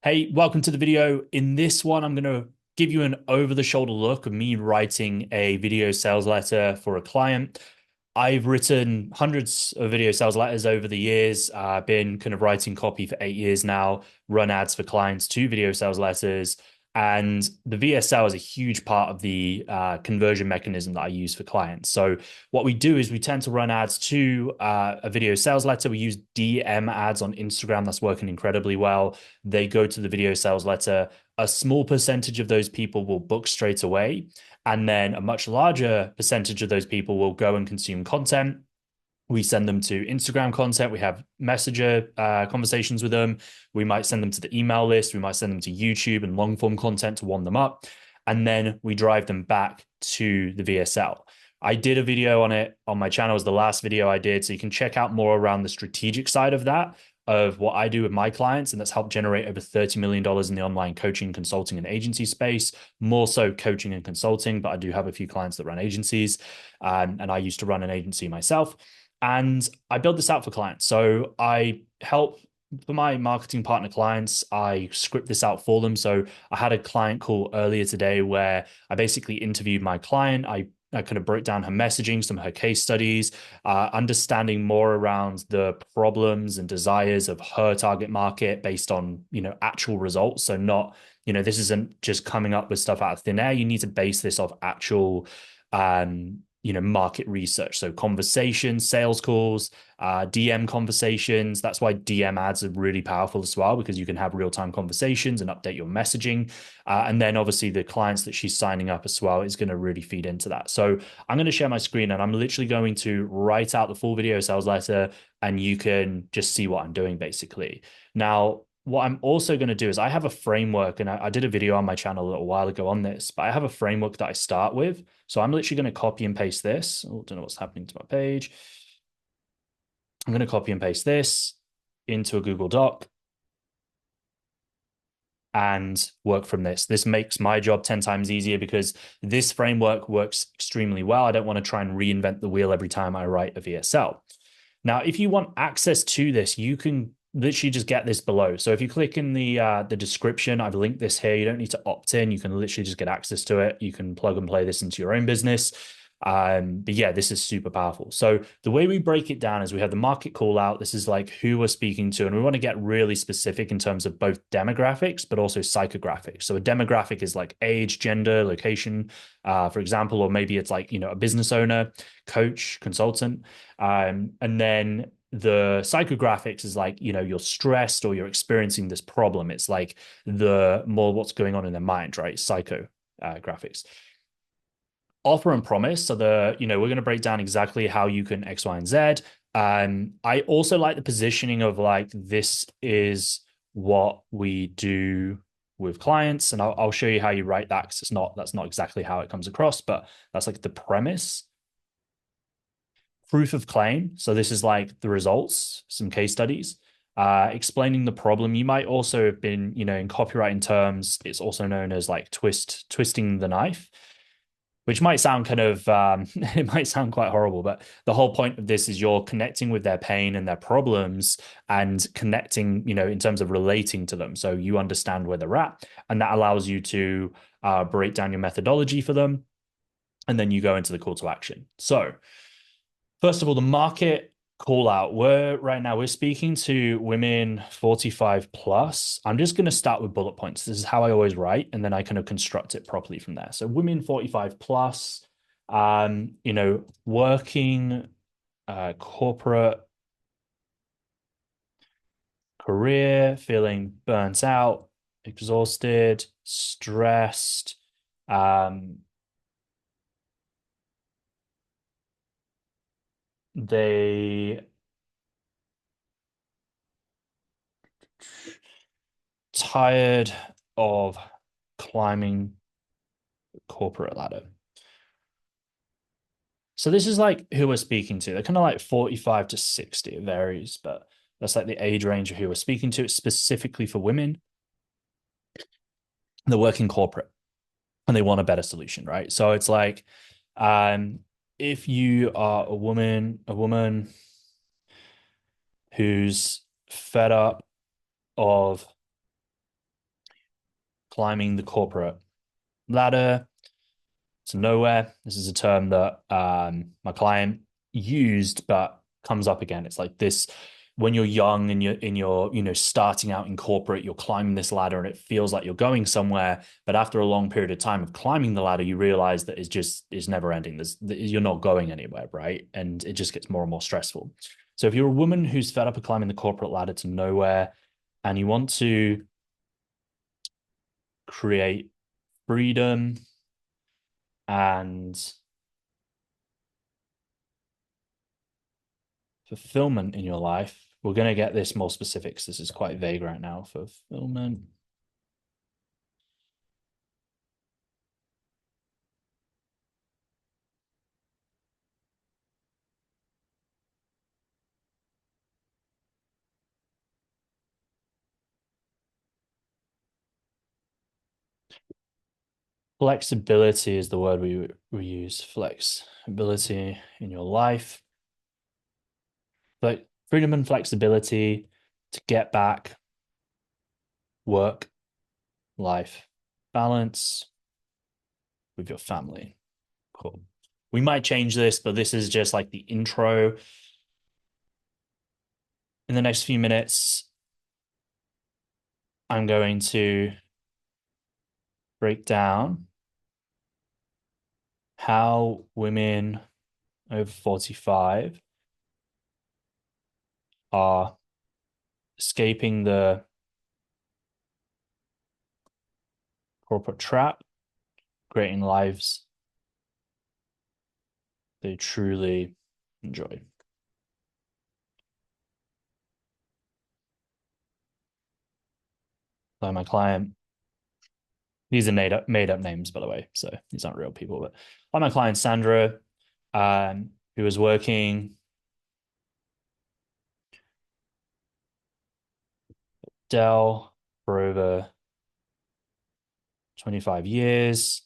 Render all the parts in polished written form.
Hey, welcome to the video. In this one, I'm going to give you an over-the-shoulder look of me writing a video sales letter for a client. I've written hundreds of video sales letters over the years. I've been kind of writing copy for 8 years now, run ads for clients to video sales letters. And the VSL is a huge part of the conversion mechanism that I use for clients. So what we do is we tend to run ads to a video sales letter. We use DM ads on Instagram. That's working incredibly well. They go to the video sales letter. A small percentage of those people will book straight away. And then a much larger percentage of those people will go and consume content. We send them to Instagram content. We have messenger conversations with them. We might send them to the email list. We might send them to YouTube and long form content to warm them up. And then we drive them back to the VSL. I did a video on it on my channel. It was the last video I did. So you can check out more around the strategic side of that, of what I do with my clients. And that's helped generate over $30 million in the online coaching, consulting, and agency space, more so coaching and consulting. But I do have a few clients that run agencies. And I used to run an agency myself. And I build this out for clients. So I help for my marketing partner clients, I script this out for them. So I had a client call earlier today where I basically interviewed my client. I kind of broke down her messaging, some of her case studies, understanding more around the problems and desires of her target market based on, actual results. So not, this isn't just coming up with stuff out of thin air. You need to base this off actual market research. So conversations, sales calls, DM conversations. That's why DM ads are really powerful as well, because you can have real-time conversations and update your messaging. And then obviously the clients that she's signing up as well is going to really feed into that. So I'm going to share my screen and I'm literally going to write out the full video sales letter and you can just see what I'm doing basically. Now, what I'm also going to do is I have a framework, and I did a video on my channel a little while ago on this, but I have a framework that I start with. So I'm literally going to copy and paste this. Oh, don't know what's happening to my page. I'm going to copy and paste this into a Google Doc and work from this. This makes my job 10 times easier because this framework works extremely well. I don't want to try and reinvent the wheel every time I write a VSL. Now, if you want access to this, you can literally just get this below. So if you click in the description, I've linked this here. You don't need to opt in. You can literally just get access to it. You can plug and play this into your own business. But yeah, this is super powerful. So the way we break it down is we have the market call out. This is like who we're speaking to, and we want to get really specific in terms of both demographics, but also psychographics. So a demographic is like age, gender, location, for example, or maybe it's like, a business owner, coach, consultant. And then the psychographics is like, you're stressed or you're experiencing this problem. It's like the more what's going on in their mind, right? Psychographics. Offer and promise. So we're going to break down exactly how you can X, Y, and Z. I also like the positioning of like, this is what we do with clients. And I'll show you how you write that, because that's not exactly how it comes across, but that's like the premise. Proof of claim. So this is like the results, some case studies, explaining the problem. You might also have been, in copywriting terms, it's also known as like twisting the knife, which might sound kind of, it might sound quite horrible, but the whole point of this is you're connecting with their pain and their problems and connecting, in terms of relating to them. So you understand where they're at, and that allows you to break down your methodology for them. And then you go into the call to action. So first of all, the market call out. We're speaking to women 45 plus. I'm just going to start with bullet points. This is how I always write, and then I kind of construct it properly from there. So women 45 plus, working corporate career, feeling burnt out, exhausted, stressed, they tired of climbing the corporate ladder. So this is like who we're speaking to. They're kind of like 45 to 60. It varies, but that's like the age range of who we're speaking to. It's specifically for women. They're working corporate and they want a better solution, right? So it's like, if you are a woman who's fed up of climbing the corporate ladder to nowhere. This is a term that my client used, but comes up again. It's like this when you're young and you're in your, starting out in corporate, you're climbing this ladder and it feels like you're going somewhere. But after a long period of time of climbing the ladder, you realize that it's never ending. You're not going anywhere, right? And it just gets more and more stressful. So if you're a woman who's fed up of climbing the corporate ladder to nowhere and you want to create freedom and fulfillment in your life, we're going to get this more specific because this is quite vague right now. Fulfillment. Flexibility is the word we use. Flexibility in your life. But freedom and flexibility to get back work life balance with your family. Cool. We might change this, but this is just like the intro. In the next few minutes, I'm going to break down how women over 45 are escaping the corporate trap, creating lives they truly enjoy. Like my client, these are made up names, by the way, so these aren't real people. But like my client Sandra, who was working Dell for over 25 years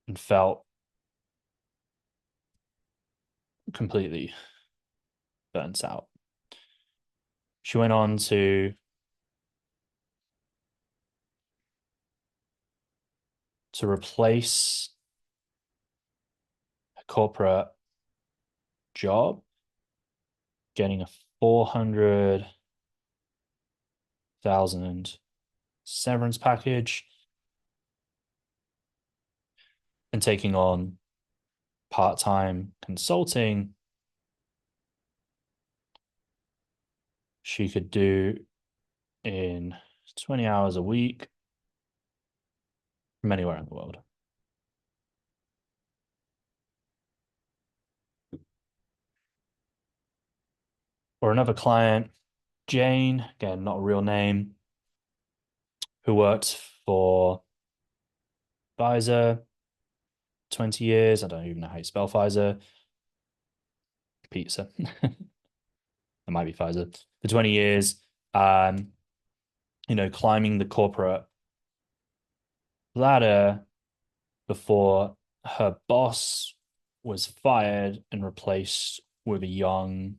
and felt completely burnt out. She went on to replace a corporate job, getting a 400,000 severance package and taking on part-time consulting she could do in 20 hours a week from anywhere in the world. Or another client, Jane, again, not a real name, who worked for Pfizer 20 years. I don't even know how you spell Pfizer. Pizza. It might be Pfizer. For 20 years, climbing the corporate ladder before her boss was fired and replaced with a young,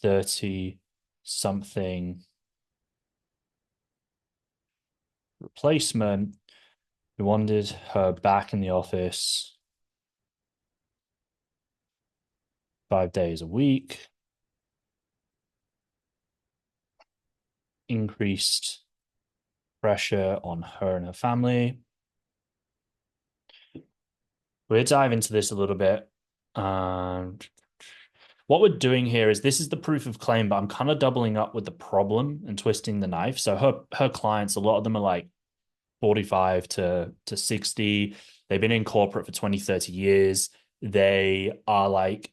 30 something replacement who wanted her back in the office 5 days a week, increased pressure on her and her family. We'll dive into this a little bit. What we're doing here is this is the proof of claim, but I'm kind of doubling up with the problem and twisting the knife. So her clients, a lot of them are like 45 to 60. They've been in corporate for 20, 30 years. They are like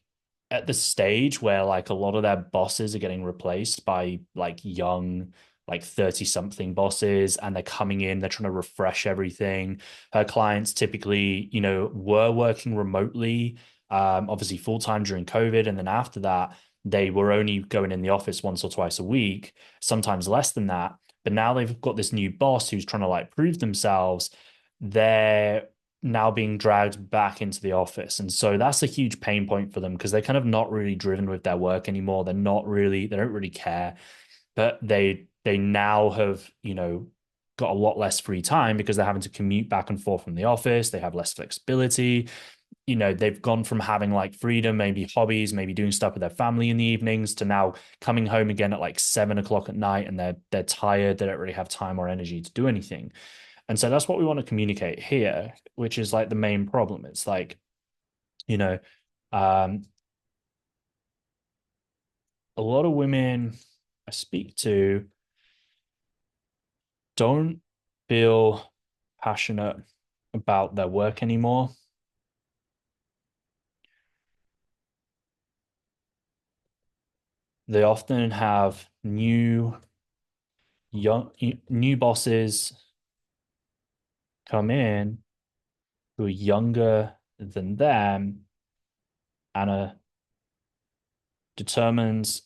at the stage where like a lot of their bosses are getting replaced by like young, like 30 something bosses, and they're coming in, they're trying to refresh everything. Her clients typically, were working remotely, obviously full time during COVID. And then after that, they were only going in the office once or twice a week, sometimes less than that. But now they've got this new boss who's trying to like prove themselves. They're now being dragged back into the office. And so that's a huge pain point for them because they're kind of not really driven with their work anymore. They don't really care, but they they now have, got a lot less free time because they're having to commute back and forth from the office. They have less flexibility. They've gone from having like freedom, maybe hobbies, maybe doing stuff with their family in the evenings, to now coming home again at like 7 o'clock at night, and they're tired. They don't really have time or energy to do anything. And so that's what we want to communicate here, which is like the main problem. It's like, you know, um, a lot of women I speak to don't feel passionate about their work anymore. They often have new bosses come in who are younger than them and are determined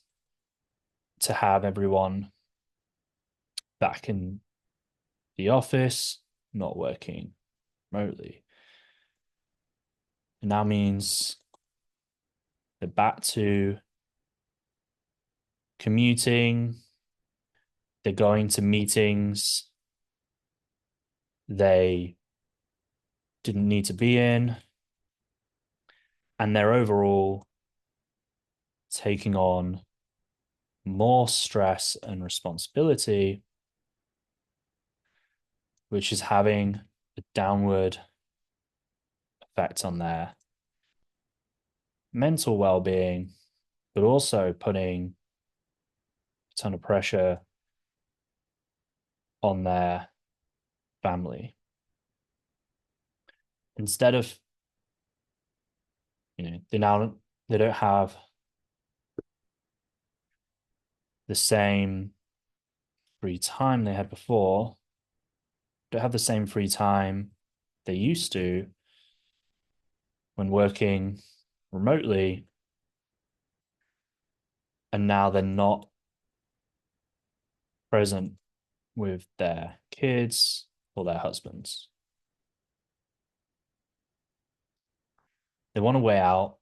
to have everyone back in the office, not working remotely. It now means they're back to commuting, they're going to meetings they didn't need to be in, and they're overall taking on more stress and responsibility, which is having a downward effect on their mental well-being, but also putting a ton of pressure on their family. Instead of, they don't have the same free time they had before, don't have the same free time they used to when working remotely, and now they're not present with their kids or their husbands. They want to weigh out.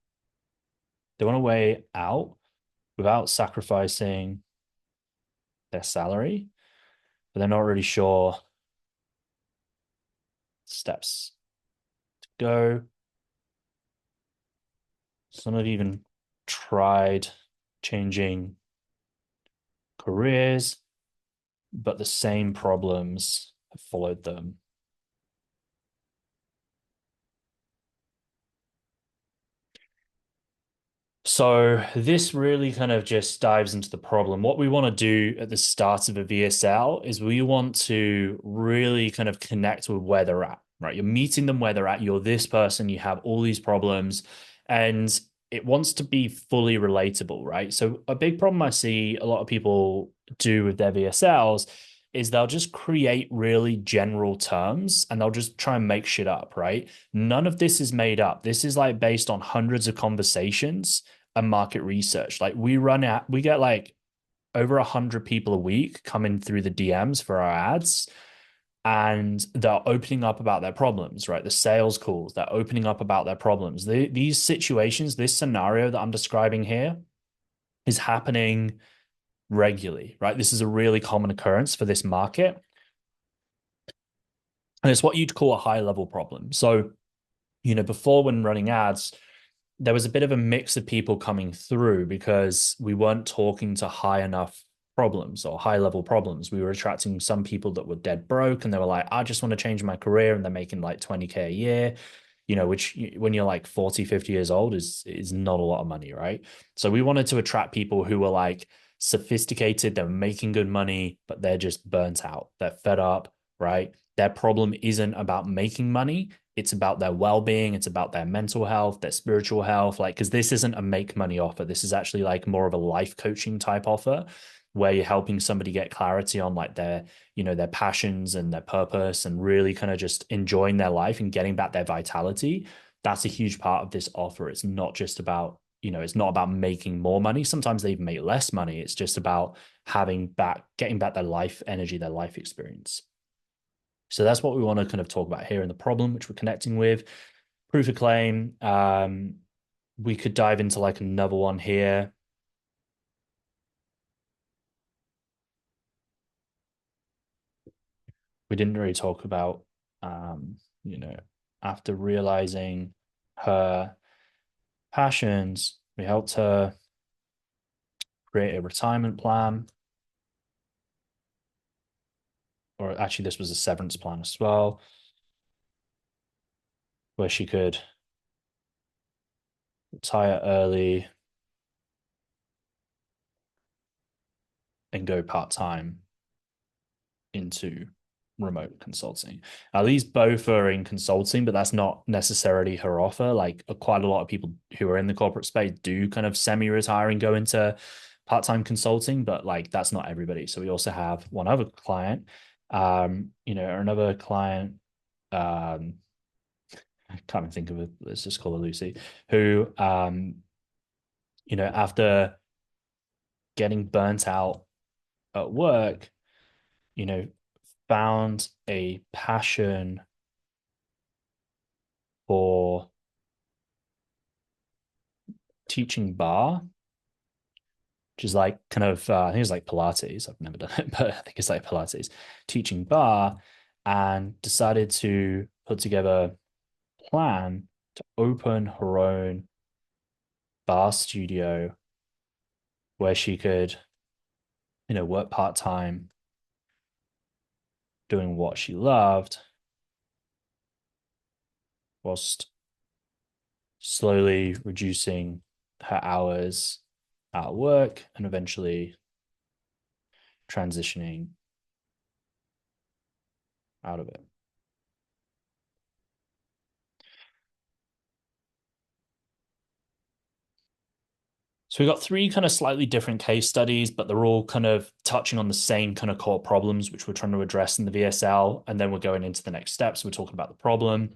They want to weigh out without sacrificing their salary, but they're not really sure steps to go. Some have even tried changing careers, but the same problems have followed them. So this really kind of just dives into the problem. What we want to do at the start of a VSL is we want to really kind of connect with where they're at, right? You're meeting them where they're at. You're this person, you have all these problems, and it wants to be fully relatable, right? So a big problem I see a lot of people do with their VSLs is they'll just create really general terms and they'll just try and make shit up, right? None of this is made up. This is like based on hundreds of conversations and market research. Like we get like over 100 people a week coming through the DMs for our ads, and they're opening up about their problems, right? The sales calls, they're opening up about their problems. These situations, this scenario that I'm describing here is happening regularly, right? This is a really common occurrence for this market. And it's what you'd call a high level problem. So, before, when running ads, there was a bit of a mix of people coming through because we weren't talking to high enough problems or high level problems. We were attracting some people that were dead broke and they were like, I just want to change my career, and they're making like 20K a year, which when you're like 40, 50 years old is not a lot of money, right? So we wanted to attract people who were like sophisticated, they're making good money, but they're just burnt out. They're fed up, right? Their problem isn't about making money. It's about their well-being. It's about their mental health, their spiritual health. Like, because this isn't a make money offer. This is actually like more of a life coaching type offer where you're helping somebody get clarity on like their passions and their purpose, and really kind of just enjoying their life and getting back their vitality. That's a huge part of this offer. It's not just about, it's not about making more money. Sometimes they even make less money. It's just about getting back their life energy, their life experience. So that's what we want to kind of talk about here in the problem, which we're connecting with. Proof of claim. We could dive into like another one here. we didn't really talk about, um, you know, after realizing her passions, we helped her create a retirement plan, or actually, this was a severance plan as well, where she could retire early and go part time into remote consulting. At least both are in consulting, but that's not necessarily her offer. Like quite a lot of people who are in the corporate space do kind of semi-retire and go into part-time consulting, but like that's not everybody. So we also have one other client, another client, I can't even think of it. Let's just call her Lucy, who, after getting burnt out at work, you know, found a passion for teaching bar, which is like kind of, I think it's like Pilates. I've never done it, but I think it's like Pilates, teaching bar, and decided to put together a plan to open her own bar studio where she could, work part time doing what she loved whilst slowly reducing her hours at work and eventually transitioning out of it. So we got three kind of slightly different case studies, but they're all kind of touching on the same kind of core problems, which we're trying to address in the VSL. And then we're going into the next steps. We're talking about the problem.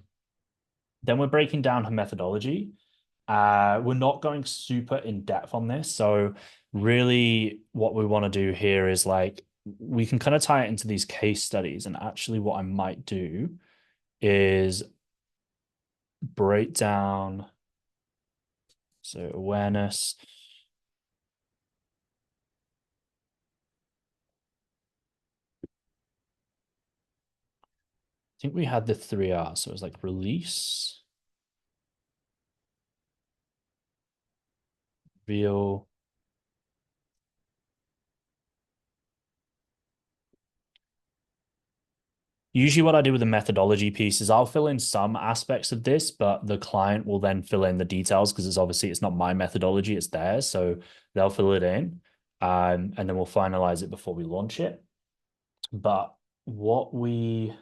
Then we're breaking down her methodology. We're not going super in depth on this. So really what we want to do here is like, we can kind of tie it into these case studies. And actually what I might do is break down, so awareness. I think we had the 3 R's. So it was like release, real. Usually, what I do with the methodology piece is I'll fill in some aspects of this, but the client will then fill in the details because it's not my methodology, it's theirs. So they'll fill it in, and then we'll finalize it before we launch it. But what we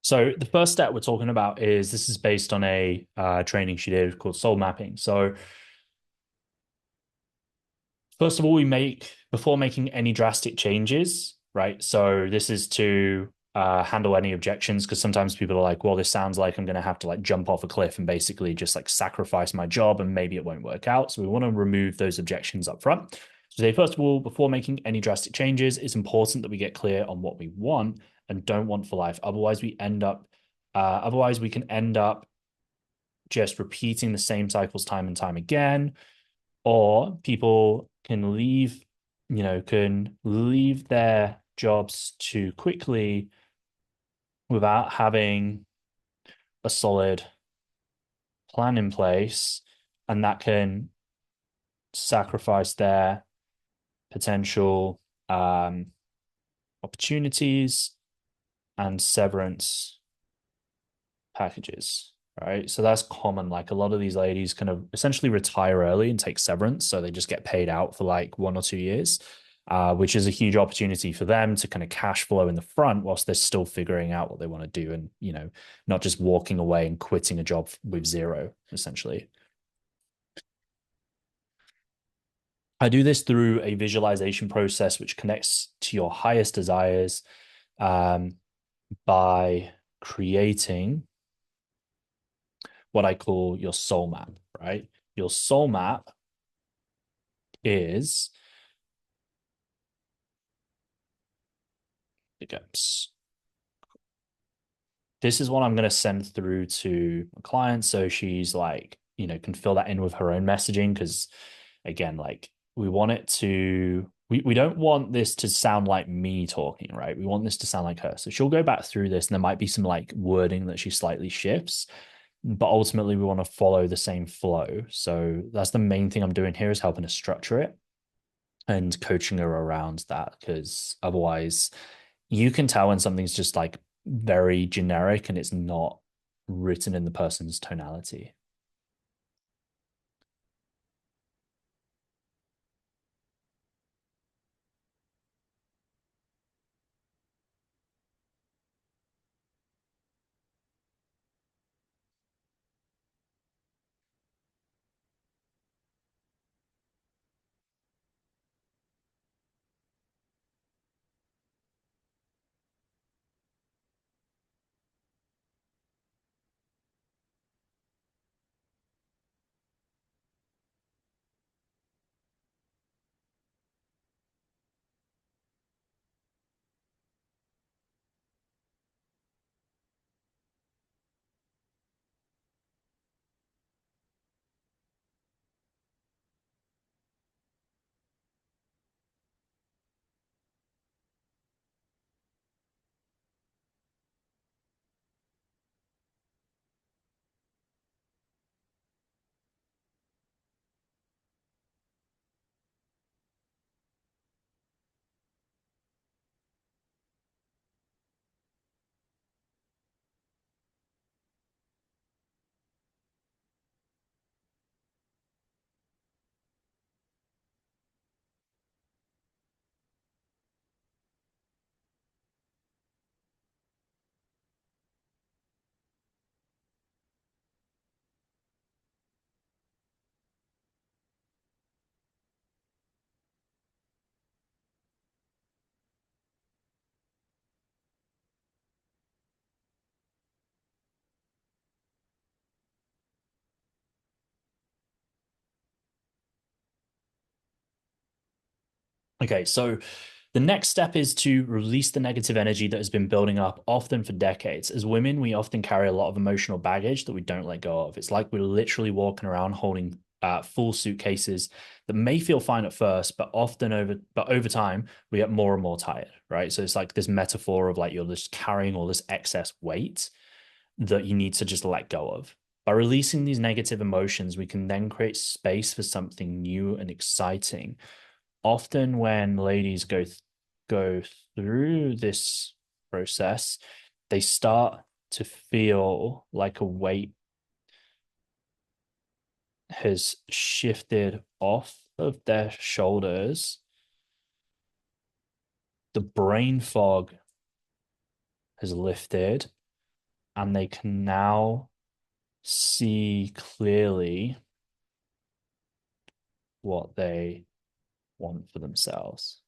So the first step we're talking about is this is based on a training she did called soul mapping. So first of all, we make before making any drastic changes, right? So this is to handle any objections because sometimes people are like, well, this sounds like I'm going to have to like jump off a cliff and basically just like sacrifice my job and maybe it won't work out. So we want to remove those objections up front. So say, first of all, before making any drastic changes, it's important that we get clear on what we want and don't want for life. Otherwise we can end up just repeating the same cycles time and time again, or people can leave their jobs too quickly without having a solid plan in place, and that can sacrifice their potential opportunities and severance packages, right? So that's common. Like a lot of these ladies kind of essentially retire early and take severance. So they just get paid out for like 1 or 2 years, which is a huge opportunity for them to kind of cash flow in the front whilst they're still figuring out what they want to do and, not just walking away and quitting a job with zero, essentially. I do this through a visualization process which connects to your highest desires um, by creating what I call your soul map, right? Your soul map is this is what I'm going to send through to a client. So she's like, can fill that in with her own messaging. Cause again, like we want it to, we don't want this to sound like me talking, right? We want this to sound like her. So she'll go back through this and there might be some like wording that she slightly shifts, but ultimately we want to follow the same flow. So that's the main thing I'm doing here is helping to structure it and coaching her around that because otherwise you can tell when something's just like very generic and it's not written in the person's tonality. Okay, so the next step is to release the negative energy that has been building up often for decades. As women, we often carry a lot of emotional baggage that we don't let go of. It's like we're literally walking around holding full suitcases that may feel fine at first, but over time, we get more and more tired, right? So it's like this metaphor of like you're just carrying all this excess weight that you need to just let go of. By releasing these negative emotions, we can then create space for something new and exciting. Often when ladies go through this process, they start to feel like a weight has shifted off of their shoulders. The brain fog has lifted, and they can now see clearly what they want for themselves.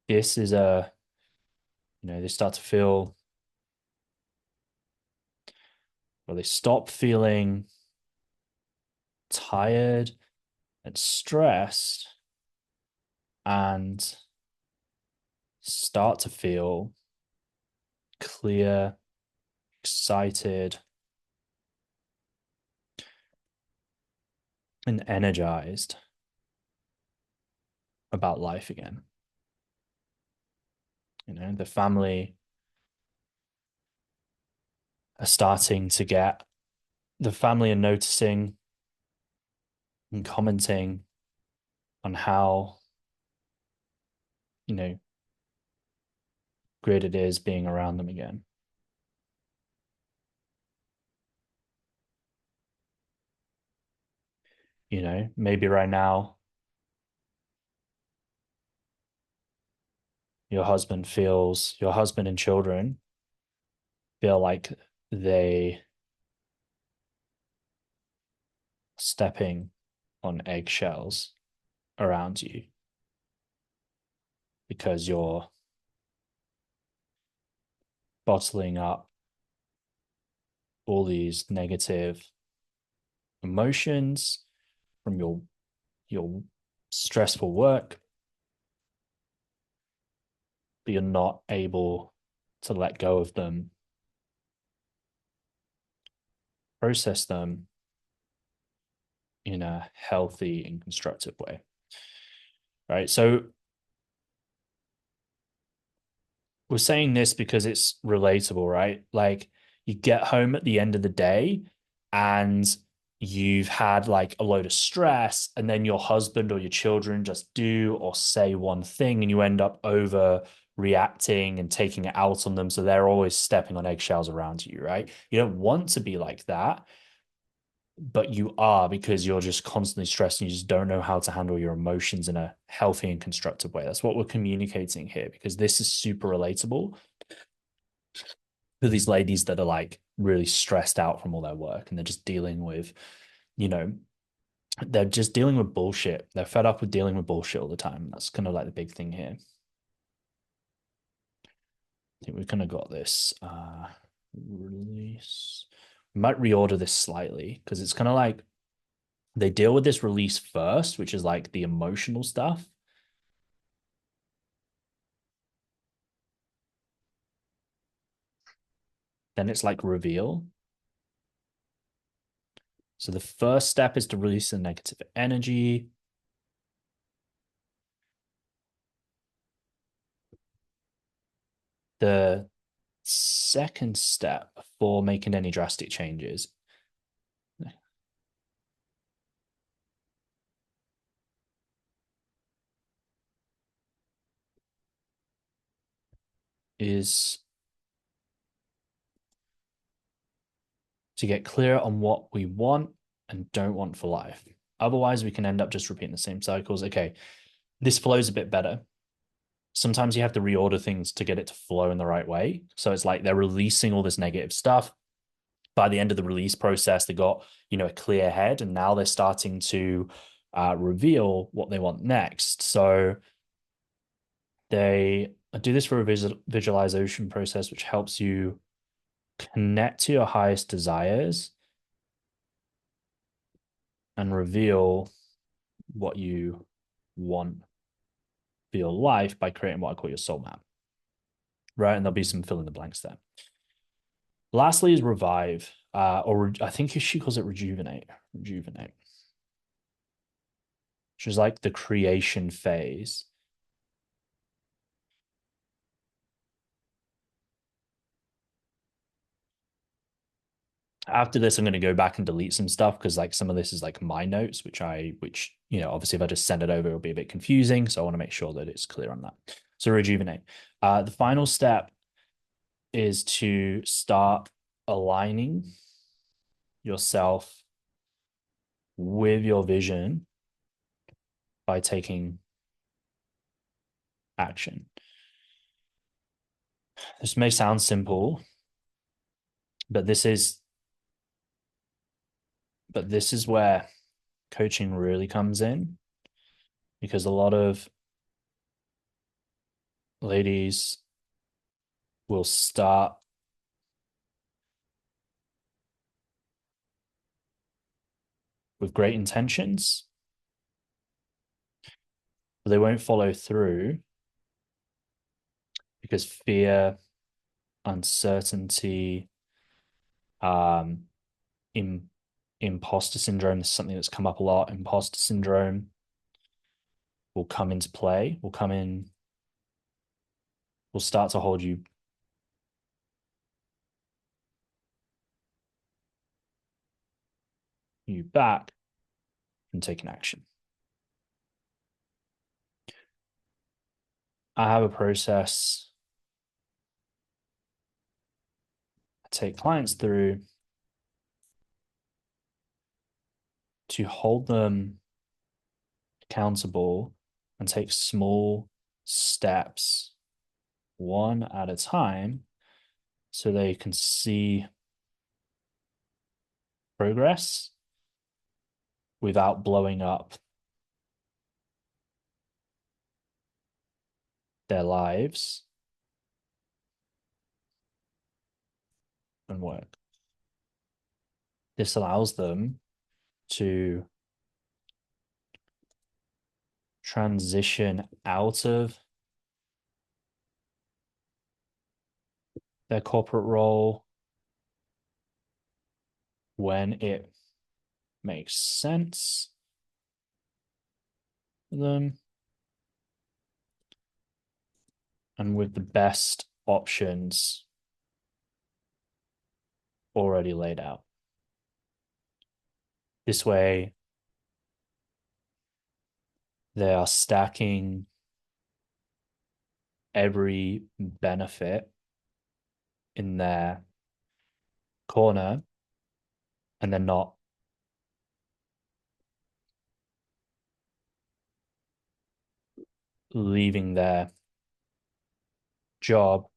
This is they start to feel, or they stop feeling tired and stressed and start to feel clear, excited, and energized about life again. The family are starting to get the family are noticing and commenting on how, you know, great it is being around them again. Maybe right now your husband and children feel like they stepping on eggshells around you because you're bottling up all these negative emotions from your stressful work, but you're not able to let go of them, process them in a healthy and constructive way. Right. So we're saying this because it's relatable, right? Like you get home at the end of the day and you've had like a load of stress, and then your husband or your children just do or say one thing, and you end up over reacting and taking it out on them. So they're always stepping on eggshells around you, right? You don't want to be like that, but you are because you're just constantly stressed and you just don't know how to handle your emotions in a healthy and constructive way. That's what we're communicating here, because this is super relatable to these ladies that are like really stressed out from all their work, and they're just dealing with, you know, they're just dealing with bullshit. They're fed up with dealing with bullshit all the time. That's kind of like the big thing here. I think we've kind of got this release. We might reorder this slightly because it's kind of like they deal with this release first, which is like the emotional stuff. Then it's like reveal. So the first step is to release the negative energy. The second step before making any drastic changes is to get clear on what we want and don't want for life. Otherwise, we can end up just repeating the same cycles. Okay, this flows a bit better. Sometimes you have to reorder things to get it to flow in the right way. So it's like they're releasing all this negative stuff. By the end of the release process, they got, a clear head, and now they're starting to reveal what they want next. So they do this for a visualization process, which helps you connect to your highest desires and reveal what you want for your life by creating what I call your soul map. Right. And there'll be some fill in the blanks there. Lastly is revive, or I think she calls it rejuvenate, which is like the creation phase. After this, I'm going to go back and delete some stuff because like some of this is like my notes, which obviously if I just send it over, it'll be a bit confusing. So I want to make sure that it's clear on that. So rejuvenate. The final step is to start aligning yourself with your vision by taking action. This may sound simple, but this is where coaching really comes in, because a lot of ladies will start with great intentions, but they won't follow through because fear, uncertainty, um, in imposter syndrome. This is something that's come up a lot. Imposter syndrome will come into play, will start to hold you. you back from taking action. I have a process I take clients through to hold them accountable and take small steps one at a time so they can see progress without blowing up their lives and work. This allows them to transition out of their corporate role when it makes sense for them and with the best options already laid out. This way, they are stacking every benefit in their corner and they're not leaving their job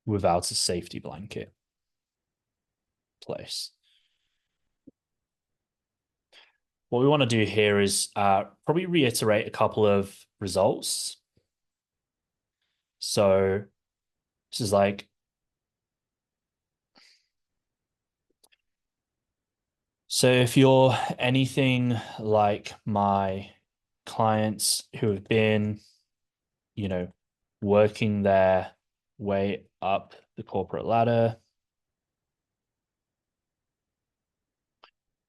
without a safety blanket place. What we want to do here is probably reiterate a couple of results. So this is like, so if you're anything like my clients who have been, working their way up the corporate ladder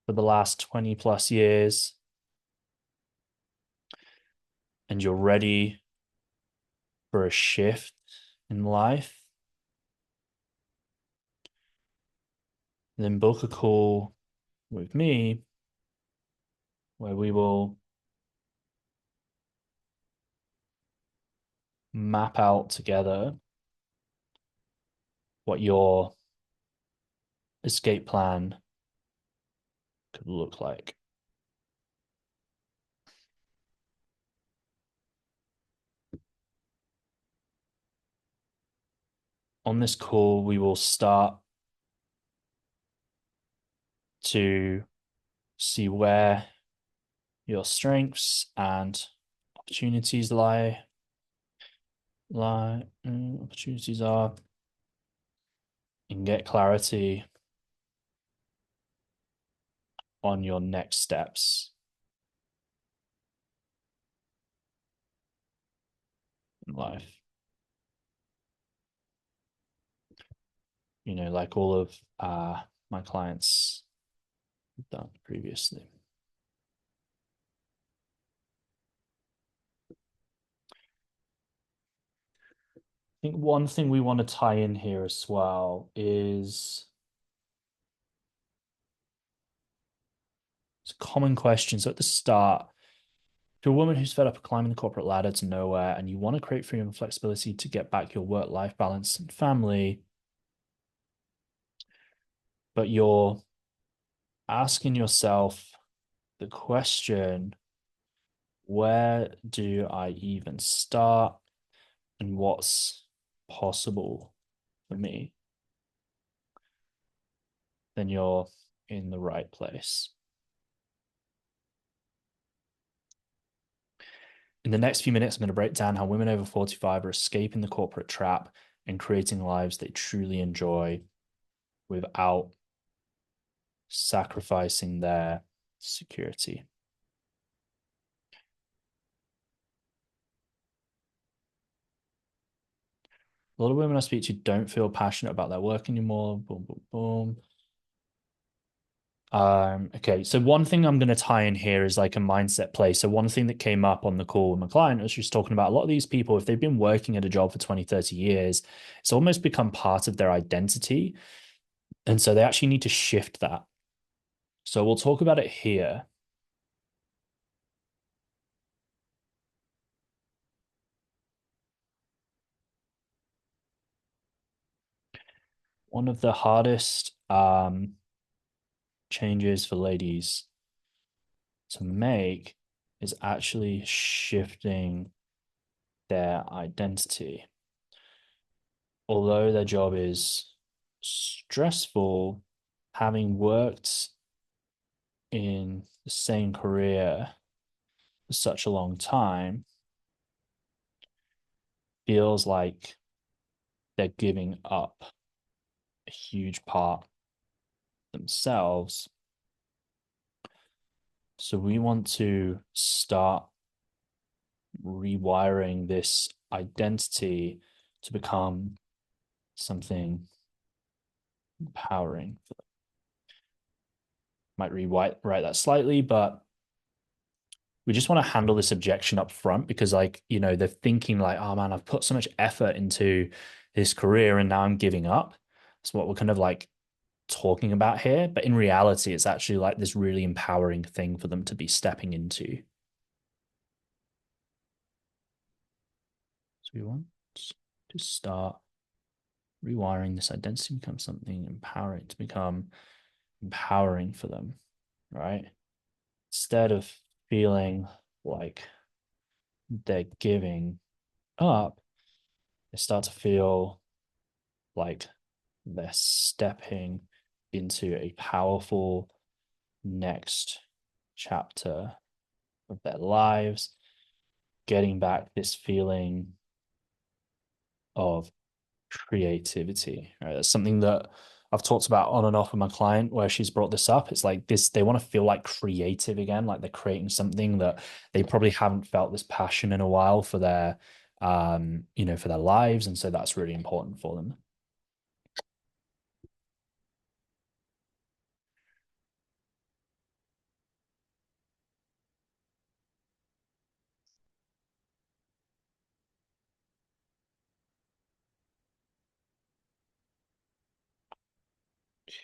for the last 20 plus years, and you're ready for a shift in life, then book a call with me where we will map out together what your escape plan could look like. On this call, we will start to see where your strengths and opportunities opportunities are, and get clarity on your next steps in life. Like all of my clients have done previously. I think one thing we want to tie in here as well is it's a common question. So at the start, if you're a woman who's fed up of climbing the corporate ladder to nowhere and you want to create freedom and flexibility to get back your work-life balance and family, but you're asking yourself the question, where do I even start and what's possible for me? Then you're in the right place. In the next few minutes, I'm going to break down how women over 45 are escaping the corporate trap and creating lives they truly enjoy without sacrificing their security. A lot of women I speak to don't feel passionate about their work anymore. Boom, boom, boom. Okay, so one thing I'm going to tie in here is like a mindset play. So one thing that came up on the call with my client was just talking about a lot of these people, if they've been working at a job for 20, 30 years, it's almost become part of their identity. And so they actually need to shift that. So we'll talk about it here. One of the hardest changes for ladies to make is actually shifting their identity. Although their job is stressful, having worked in the same career for such a long time feels like they're giving up a huge part themselves. So we want to start rewiring this identity to become something empowering. Might rewrite that slightly, but we just want to handle this objection up front because, like, they're thinking like, oh man, I've put so much effort into this career and now I'm giving up. That's what we're kind of like talking about here. But in reality, it's actually like this really empowering thing for them to be stepping into. So we want to start rewiring this identity to become something empowering, to become empowering for them, right? Instead of feeling like they're giving up, they start to feel like they're stepping into a powerful next chapter of their lives, getting back this feeling of creativity. Right? That's something that I've talked about on and off with my client where she's brought this up. It's like this, they want to feel like creative again, like they're creating something that they probably haven't felt this passion in a while for their for their lives. And so that's really important for them.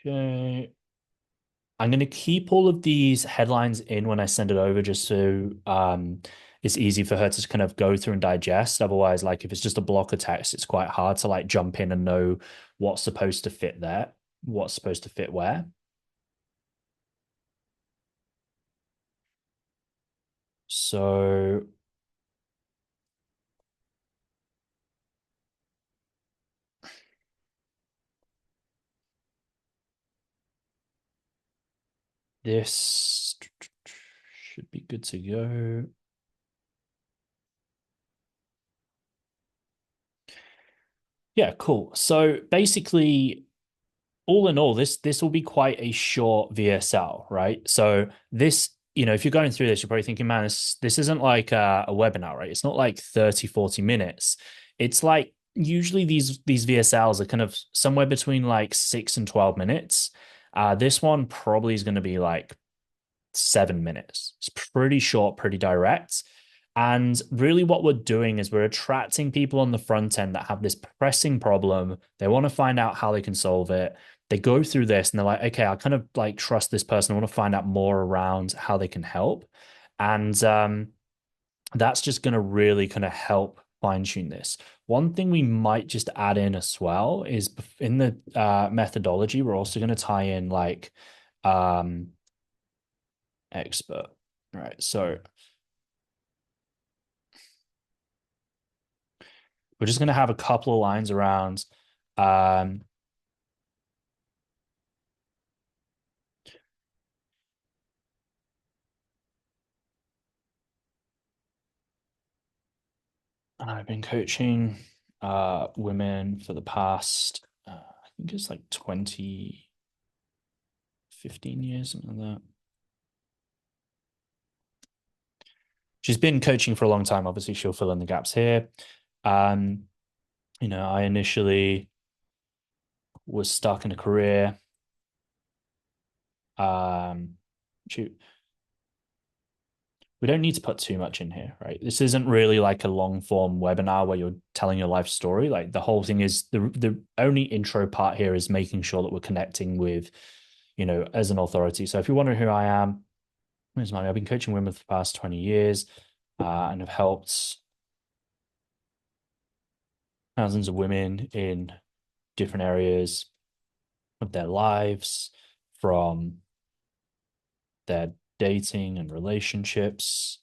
Okay. I'm going to keep all of these headlines in when I send it over just so it's easy for her to kind of go through and digest. Otherwise, like if it's just a block of text, it's quite hard to like jump in and know what's supposed to fit there, what's supposed to fit where. So this should be good to go. Yeah, cool. So basically, all in all, this will be quite a short VSL, right? So this, if you're going through this, you're probably thinking, man, this isn't like a webinar, right? It's not like 30, 40 minutes. It's like usually these VSLs are kind of somewhere between like 6 and 12 minutes. This one probably is going to be like 7 minutes. It's pretty short, pretty direct. And really, what we're doing is we're attracting people on the front end that have this pressing problem. They want to find out how they can solve it. They go through this and they're like, okay, I kind of like trust this person. I want to find out more around how they can help. And that's just going to really kind of help fine tune this. One thing we might just add in as well is in the methodology, we're also going to tie in like um, expert, right? So we're just going to have a couple of lines around um, I've been coaching women for the past, I think it's like 20, 15 years, something like that. She's been coaching for a long time. Obviously, she'll fill in the gaps here. Um, I initially was stuck in a career. Um, she we don't need to put too much in here, right? This isn't really like a long form webinar where you're telling your life story. Like the whole thing is the only intro part here is making sure that we're connecting with, as an authority. So if you're wondering who I am, here's mine. I've been coaching women for the past 20 years and have helped thousands of women in different areas of their lives, from their dating and relationships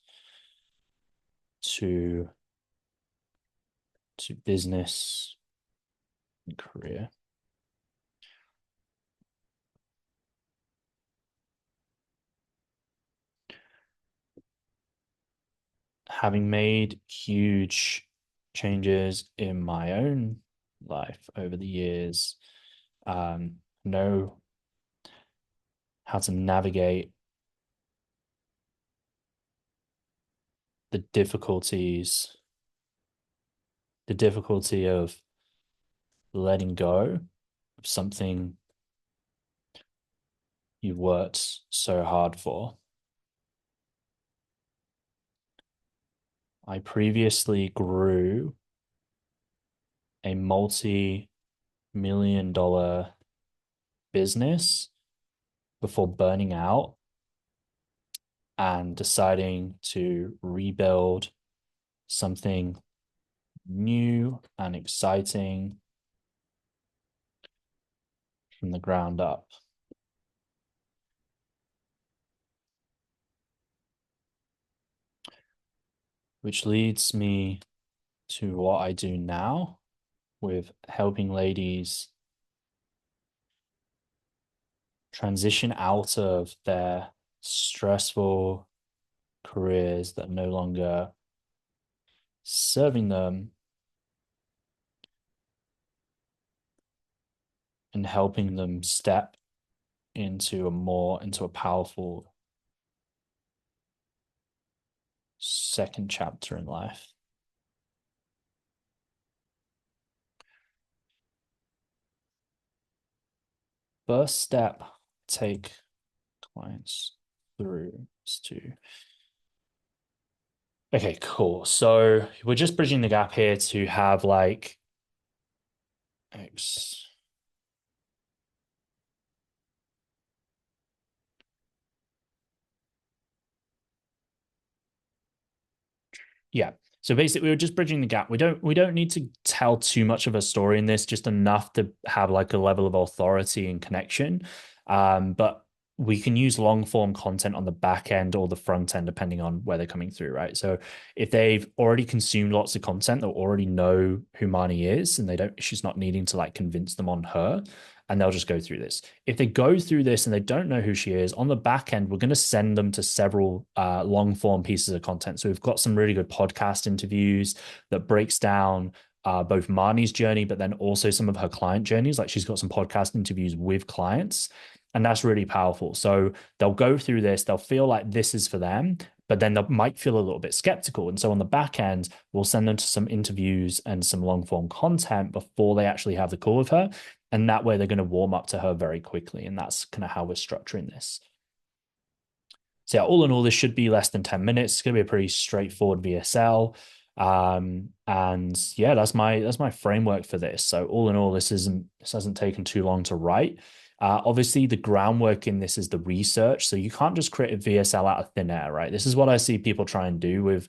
to business and career. Having made huge changes in my own life over the years, know how to navigate the difficulties, the difficulty of letting go of something you've worked so hard for. I previously grew a multi-million-dollar business before burning out and deciding to rebuild something new and exciting from the ground up. Which leads me to what I do now with helping ladies transition out of their stressful careers that are no longer serving them and helping them step into a powerful second chapter in life. First step, take clients through is to. Okay, cool. So we're just bridging the gap here to have like X. Yeah. So basically, we're just bridging the gap. We don't need to tell too much of a story in this, just enough to have like a level of authority and connection. But we can use long form content on the back end or the front end, depending on where they're coming through, right? So if they've already consumed lots of content, they'll already know who Marnie is, and she's not needing to like convince them on her, and they'll just go through this. If they go through this and they don't know who she is, on the back end, we're going to send them to several long form pieces of content. So we've got some really good podcast interviews that breaks down both Marnie's journey, but then also some of her client journeys. Like she's got some podcast interviews with clients, and that's really powerful. So they'll go through this, they'll feel like this is for them, but then they might feel a little bit skeptical. And so on the back end, we'll send them to some interviews and some long form content before they actually have the call with her. And that way they're going to warm up to her very quickly. And that's kind of how we're structuring this. So yeah, all in all, this should be less than 10 minutes. It's going to be a pretty straightforward VSL. And yeah, that's my framework for this. So all in all, this hasn't taken too long to write. Obviously, the groundwork in this is the research. So you can't just create a VSL out of thin air, right? This is what I see people try and do with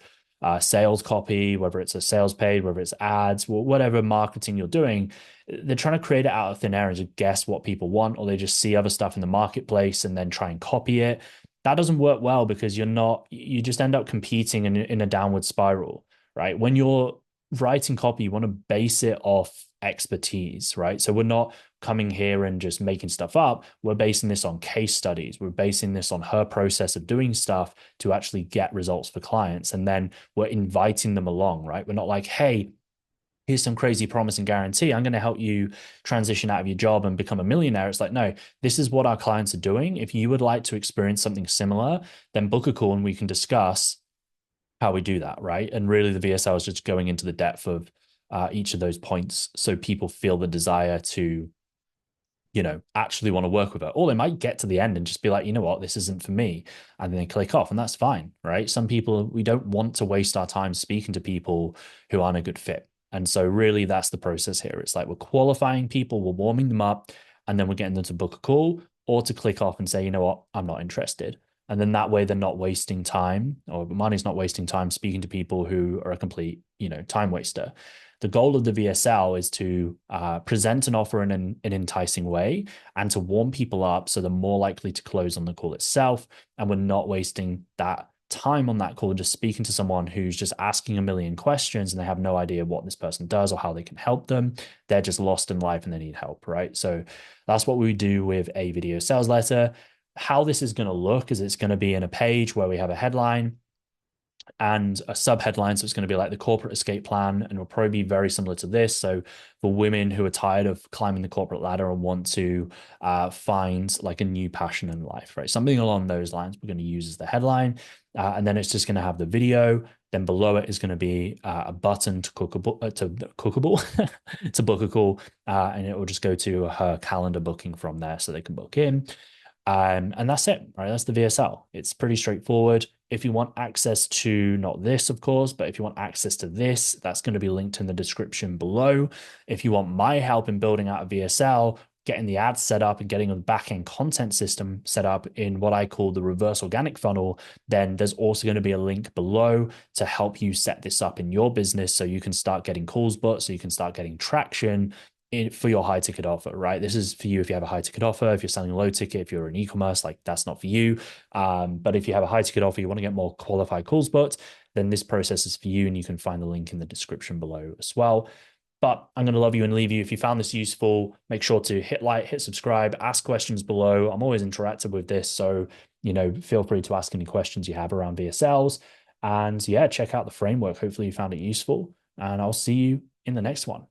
sales copy, whether it's a sales page, whether it's ads, whatever marketing you're doing. They're trying to create it out of thin air and just guess what people want, or they just see other stuff in the marketplace and then try and copy it. That doesn't work well because you just end up competing in a downward spiral, right? When you're writing copy, you want to base it off expertise, right? So we're not coming here and just making stuff up. We're basing this on case studies. We're basing this on her process of doing stuff to actually get results for clients. And then we're inviting them along, right? We're not like, hey, here's some crazy promise and guarantee. I'm going to help you transition out of your job and become a millionaire. It's like, no, this is what our clients are doing. If you would like to experience something similar, then book a call and we can discuss how we do that, right? And really the VSL is just going into the depth of each of those points so people feel the desire to actually want to work with it. Or they might get to the end and just be like, you know what, this isn't for me. And then they click off, and that's fine, right? Some people, we don't want to waste our time speaking to people who aren't a good fit. And so, really, that's the process here. It's like we're qualifying people, we're warming them up, and then we're getting them to book a call or to click off and say, you know what, I'm not interested. And then that way, they're not wasting time, or money's not wasting time speaking to people who are a complete, time waster. The goal of the VSL is to present an offer in an enticing way and to warm people up so they're more likely to close on the call itself. And we're not wasting that time on that call just speaking to someone who's just asking a million questions and they have no idea what this person does or how they can help them. They're just lost in life and they need help, right? So that's what we do with a video sales letter. How this is going to look is it's going to be in a page where we have a headline and a sub headline. So it's going to be like the corporate escape plan, and it'll probably be very similar to this. So for women who are tired of climbing the corporate ladder and want to find like a new passion in life, right? Something along those lines we're going to use as the headline. And then it's just going to have the video. Then below it is going to be a button to cookable, to book a call, and it will just go to her calendar booking from there, so they can book in. And that's it, right? That's the VSL. It's pretty straightforward. If you want access to not this, of course, but if you want access to this, that's going to be linked in the description below. If you want my help in building out a VSL, getting the ads set up and getting a back-end content system set up in what I call the reverse organic funnel, then there's also going to be a link below to help you set this up in your business so you can start getting calls booked, so you can start getting traction for your high ticket offer, right? This is for you if you have a high ticket offer. If you're selling low ticket, if you're in e-commerce, like that's not for you. But if you have a high ticket offer, you want to get more qualified calls booked, then this process is for you, and you can find the link in the description below as well. But I'm going to love you and leave you. If you found this useful, make sure to hit like, hit subscribe, ask questions below. I'm always interactive with this, so feel free to ask any questions you have around VSLs. And yeah, check out the framework. Hopefully you found it useful, and I'll see you in the next one.